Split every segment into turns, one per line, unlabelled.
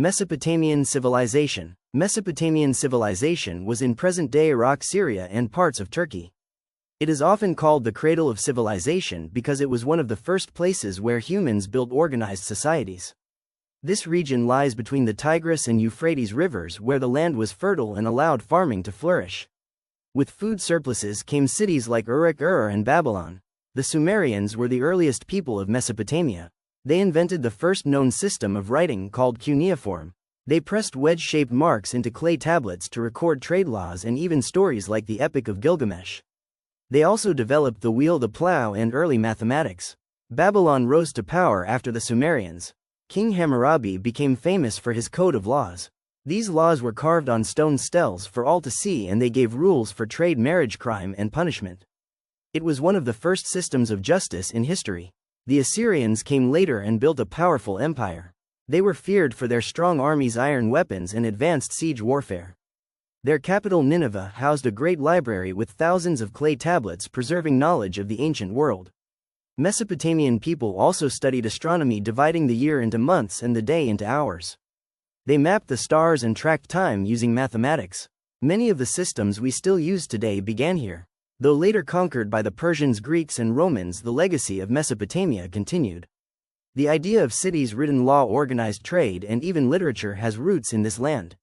Mesopotamian Civilization. Mesopotamian civilization was in present-day Iraq, Syria, and parts of Turkey. It is often called the cradle of civilization because it was one of the first places where humans built organized societies. This region lies between the Tigris and Euphrates rivers, where the land was fertile and allowed farming to flourish. With food surpluses came cities like Uruk-Ur and Babylon. The Sumerians were the earliest people of Mesopotamia. They invented the first known system of writing called cuneiform. They pressed wedge-shaped marks into clay tablets to record trade laws and even stories like the Epic of Gilgamesh. They also developed the wheel, the plow, and early mathematics. Babylon rose to power after the Sumerians. King Hammurabi became famous for his code of laws. These laws were carved on stone steles for all to see, and they gave rules for trade, marriage, crime, and punishment. It was one of the first systems of justice in history. The Assyrians came later and built a powerful empire. They were feared for their strong armies, iron weapons, and advanced siege warfare. Their capital Nineveh housed a great library with thousands of clay tablets preserving knowledge of the ancient world. Mesopotamian people also studied astronomy, dividing the year into months and the day into hours. They mapped the stars and tracked time using mathematics. Many of the systems we still use today began here. Though later conquered by the Persians, Greeks, and Romans, the legacy of Mesopotamia continued. The idea of cities, written law, organized trade, and even literature has roots in this land.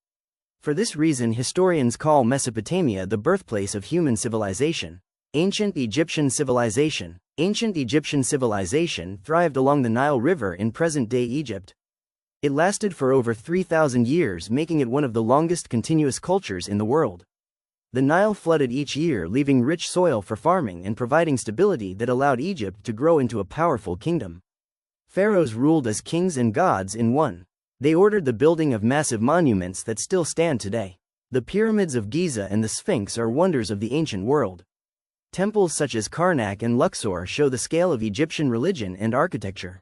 For this reason, historians call Mesopotamia the birthplace of human civilization. Ancient Egyptian civilization. Ancient Egyptian civilization thrived along the Nile River in present-day Egypt. It lasted for over 3,000 years, making it one of the longest continuous cultures in the world. The Nile flooded each year, leaving rich soil for farming and providing stability that allowed Egypt to grow into a powerful kingdom. Pharaohs ruled as kings and gods in one. They ordered the building of massive monuments that still stand today. The pyramids of Giza and the Sphinx are wonders of the ancient world. Temples such as Karnak and Luxor show the scale of Egyptian religion and architecture.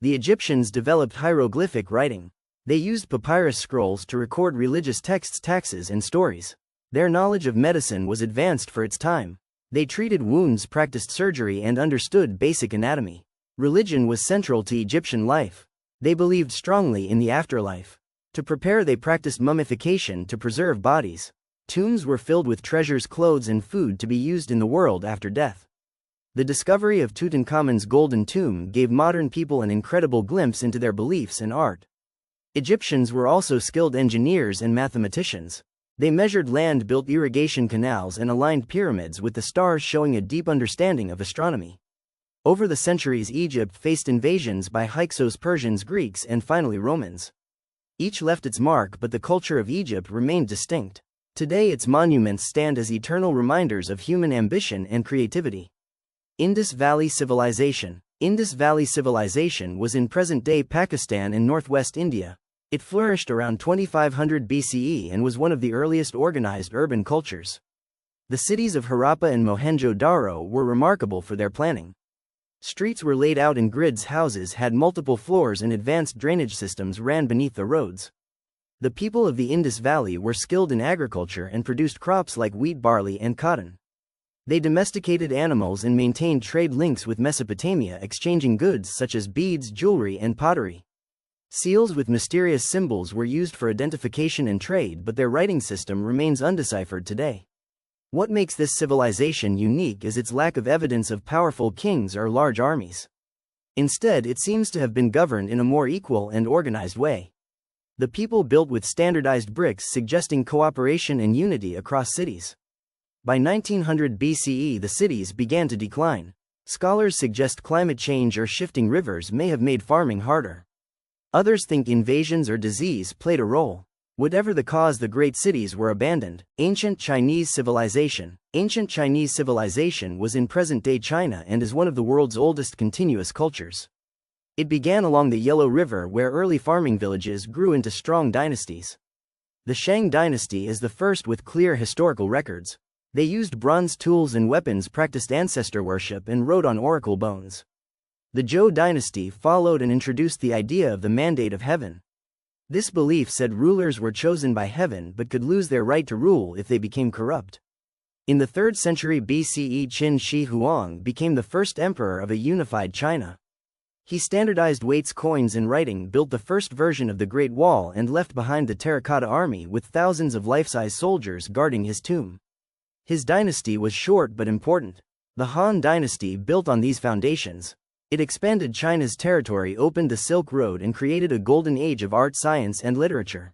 The Egyptians developed hieroglyphic writing. They used papyrus scrolls to record religious texts, taxes, and stories. Their knowledge of medicine was advanced for its time. They treated wounds, practiced surgery, and understood basic anatomy. Religion was central to Egyptian life. They believed strongly in the afterlife. To prepare, they practiced mummification to preserve bodies. Tombs were filled with treasures, clothes, and food to be used in the world after death. The discovery of Tutankhamun's golden tomb gave modern people an incredible glimpse into their beliefs and art. Egyptians were also skilled engineers and mathematicians. They measured land, built irrigation canals, and aligned pyramids with the stars, showing a deep understanding of astronomy. Over the centuries, Egypt faced invasions by Hyksos, Persians, Greeks, and finally Romans. Each left its mark, but the culture of Egypt remained distinct. Today, its monuments stand as eternal reminders of human ambition and creativity. Indus Valley Civilization. Indus Valley Civilization was in present-day Pakistan and northwest India. It flourished around 2500 BCE and was one of the earliest organized urban cultures. The cities of Harappa and Mohenjo-Daro were remarkable for their planning. Streets were laid out in grids, houses had multiple floors, and advanced drainage systems ran beneath the roads. The people of the Indus Valley were skilled in agriculture and produced crops like wheat, barley, and cotton. They domesticated animals and maintained trade links with Mesopotamia, exchanging goods such as beads, jewelry, and pottery. Seals with mysterious symbols were used for identification and trade, but their writing system remains undeciphered today. What makes this civilization unique is its lack of evidence of powerful kings or large armies. Instead, it seems to have been governed in a more equal and organized way. The people built with standardized bricks, suggesting cooperation and unity across cities. By 1900 BCE, the cities began to decline. Scholars suggest climate change or shifting rivers may have made farming harder. Others think invasions or disease played a role. Whatever the cause, the great cities were abandoned. Ancient Chinese Civilization. Ancient Chinese civilization was in present-day China and is one of the world's oldest continuous cultures. It began along the Yellow River, where early farming villages grew into strong dynasties. The Shang dynasty is the first with clear historical records. They used bronze tools and weapons, practiced ancestor worship, and wrote on oracle bones. The Zhou dynasty followed and introduced the idea of the mandate of heaven. This belief said rulers were chosen by heaven but could lose their right to rule if they became corrupt. In the 3rd century BCE, Qin Shi Huang became the first emperor of a unified China. He standardized weights, coins, and writing, built the first version of the Great Wall, and left behind the terracotta army with thousands of life-size soldiers guarding his tomb. His dynasty was short but important. The Han dynasty built on these foundations. It expanded China's territory, opened the Silk Road, and created a golden age of art, science, and literature.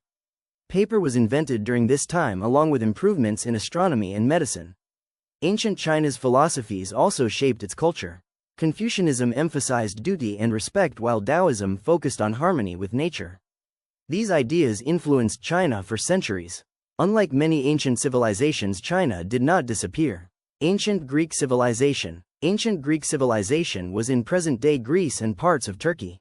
Paper was invented during this time, along with improvements in astronomy and medicine. Ancient China's philosophies also shaped its culture. Confucianism emphasized duty and respect, while Taoism focused on harmony with nature. These ideas influenced China for centuries. Unlike many ancient civilizations, China did not disappear. Ancient Greek Civilization. Ancient Greek civilization was in present-day Greece and parts of Turkey.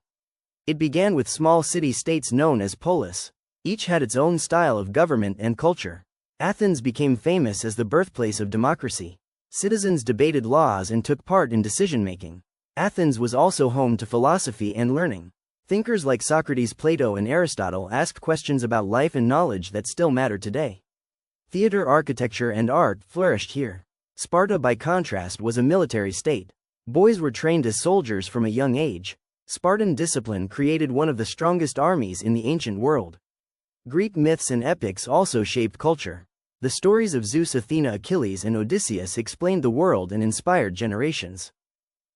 It began with small city-states known as polis. Each had its own style of government and culture. Athens became famous as the birthplace of democracy. Citizens debated laws and took part in decision-making. Athens was also home to philosophy and learning. Thinkers like Socrates, Plato, and Aristotle asked questions about life and knowledge that still matter today. Theater, architecture, and art flourished here. Sparta, by contrast, was a military state. Boys were trained as soldiers from a young age. Spartan discipline created one of the strongest armies in the ancient world. Greek myths and epics also shaped culture. The stories of Zeus, Athena, Achilles, and Odysseus explained the world and inspired generations.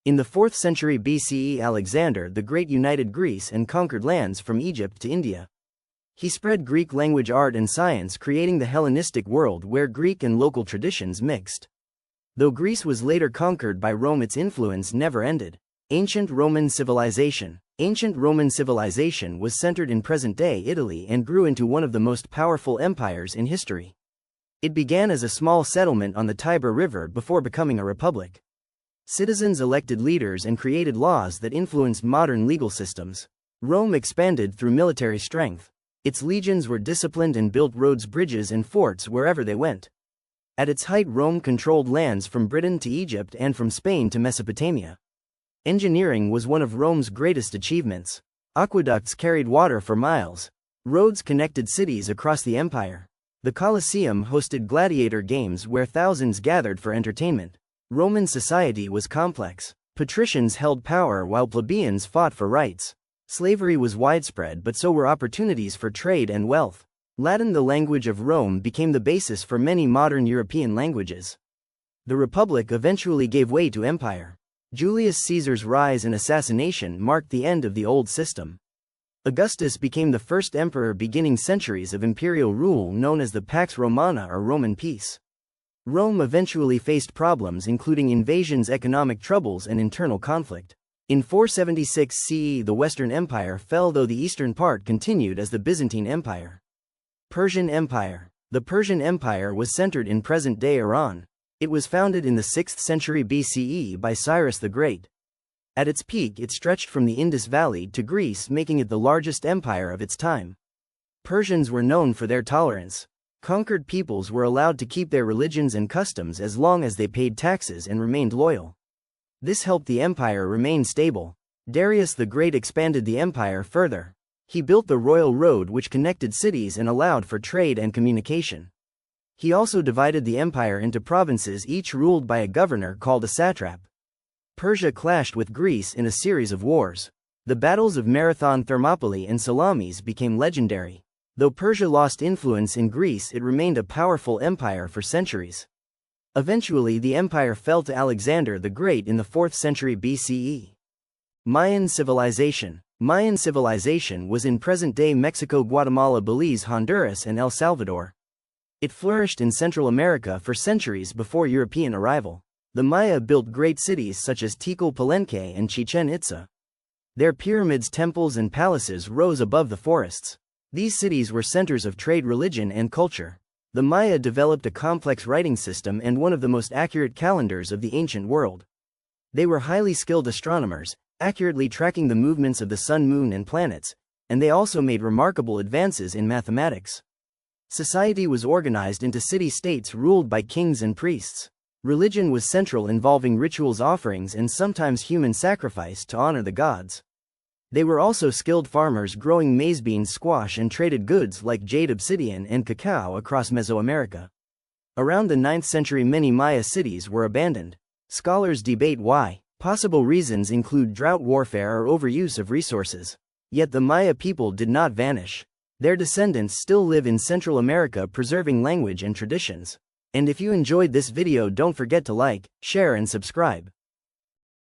In the 4th century BCE, Alexander the Great united Greece and conquered lands from Egypt to India. He spread Greek language, art, and science, creating the Hellenistic world where Greek and local traditions mixed. Though Greece was later conquered by Rome, its influence never ended. Ancient Roman Civilization. Ancient Roman civilization was centered in present-day Italy and grew into one of the most powerful empires in history. It began as a small settlement on the Tiber River before becoming a republic. Citizens elected leaders and created laws that influenced modern legal systems. Rome expanded through military strength. Its legions were disciplined and built roads, bridges, and forts wherever they went. At its height, Rome controlled lands from Britain to Egypt and from Spain to Mesopotamia. Engineering was one of Rome's greatest achievements. Aqueducts carried water for miles. Roads connected cities across the empire. The Colosseum hosted gladiator games where thousands gathered for entertainment. Roman society was complex. Patricians held power while plebeians fought for rights. Slavery was widespread, but so were opportunities for trade and wealth. Latin, the language of Rome, became the basis for many modern European languages. The Republic eventually gave way to empire. Julius Caesar's rise and assassination marked the end of the old system. Augustus became the first emperor, beginning centuries of imperial rule known as the Pax Romana, or Roman peace. Rome eventually faced problems including invasions, economic troubles, and internal conflict. In 476 CE, the Western Empire fell, though the eastern part continued as the Byzantine Empire. Persian Empire. The Persian Empire was centered in present-day Iran. It was founded in the 6th century BCE by Cyrus the Great. At its peak, it stretched from the Indus Valley to Greece, making it the largest empire of its time. Persians were known for their tolerance. Conquered peoples were allowed to keep their religions and customs as long as they paid taxes and remained loyal. This helped the empire remain stable. Darius the Great expanded the empire further. He built the Royal Road, which connected cities and allowed for trade and communication. He also divided the empire into provinces, each ruled by a governor called a satrap. Persia clashed with Greece in a series of wars. The battles of Marathon, Thermopylae, and Salamis became legendary. Though Persia lost influence in Greece, it remained a powerful empire for centuries. Eventually, the empire fell to Alexander the Great in the 4th century BCE. Mayan Civilization. Mayan Civilization was in present-day Mexico, Guatemala, Belize, Honduras, and El Salvador. It flourished in Central America for centuries before European arrival. The Maya built great cities such as Tikal, Palenque, and Chichen Itza. Their pyramids, temples, and palaces rose above the forests. These cities were centers of trade, religion, and culture. The Maya developed a complex writing system and one of the most accurate calendars of the ancient world. They were highly skilled astronomers, accurately tracking the movements of the sun, moon, and planets, and they also made remarkable advances in mathematics. Society was organized into city-states ruled by kings and priests. Religion was central, involving rituals, offerings, and sometimes human sacrifice to honor the gods. They were also skilled farmers, growing maize, beans, squash, and traded goods like jade, obsidian, and cacao across Mesoamerica. Around the 9th century, many Maya cities were abandoned. Scholars debate why. Possible reasons include drought warfare or overuse of resources. Yet the Maya people did not vanish. Their descendants still live in Central America, preserving language and traditions. And if you enjoyed this video, don't forget to like, share and subscribe.